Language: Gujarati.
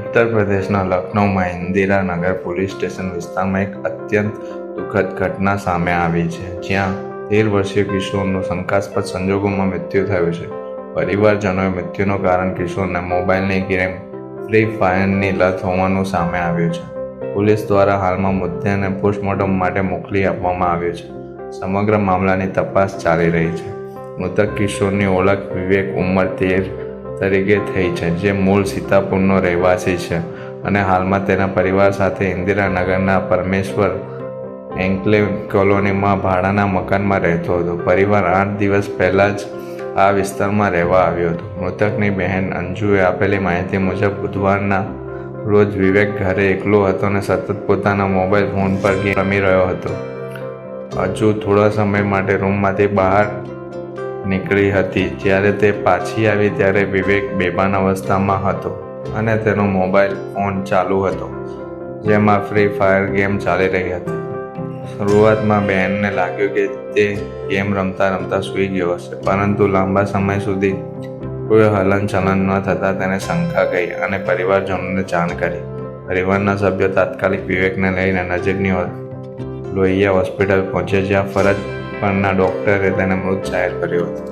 ઉત્તર પ્રદેશના લખનૌમાં ઇન્દિરાનગર પોલીસ સ્ટેશન વિસ્તારમાં એક અત્યંત દુઃખદ ઘટના સામે આવી છે, જ્યાં 13 વર્ષીય કિશોરનું શંકાસ્પદ સંજોગોમાં મૃત્યુ થયું છે. પરિવારજનોએ મૃત્યુનું કારણ કિશોરને મોબાઈલની ગેમ ફ્રી ફાયરની લત હોવાનું સામે આવ્યું છે. પોલીસ દ્વારા હાલમાં મૃતદેહને પોસ્ટમોર્ટમ માટે મોકલી આપવામાં આવ્યો છે. સમગ્ર મામલાની તપાસ ચાલી રહી છે. મૃતક કિશોરની ઓળખ વિવેક ઉંમર 13 તરીકે થઈ છે, જે મૂળ સીતાપુરનો રહેવાસી છે અને હાલમાં તેના પરિવાર સાથે ઇન્દિરાનગરના પરમેશ્વર એન્કલેવ કોલોનીમાં ભાડાના મકાનમાં રહેતો હતો. પરિવાર 8 દિવસ પહેલાં જ આ વિસ્તારમાં રહેવા આવ્યો હતો. મૃતકની બહેન અંજુએ આપેલી માહિતી મુજબ બુધવારના રોજ વિવેક ઘરે એકલો હતો અને સતત પોતાના મોબાઈલ ફોન પર ગેમ રમી રહ્યો હતો. હજુ થોડા સમય માટે રૂમમાંથી બહાર નીકળી હતી. જ્યારે તે પાછી આવી ત્યારે વિવેક બેભાન અવસ્થામાં હતો અને તેનો મોબાઈલ ફોન ચાલુ હતો, જેમાં ફ્રી ફાયર ગેમ ચાલી રહી હતી. શરૂઆતમાં બહેનને લાગ્યું કે તે ગેમ રમતા રમતા સૂઈ ગયો હશે, પરંતુ લાંબા સમય સુધી કોઈ હલનચલન ન થતાં તેને શંકા ગઈ અને પરિવારજનોને જાણ કરી. પરિવારના સભ્યો તાત્કાલિક વિવેકને લઈને નજીકની લોહિયા હોસ્પિટલ પહોંચ્યા, જ્યાં ફરજ પરના ડોક્ટરે તેને મૃત જાહેર કર્યો હતો.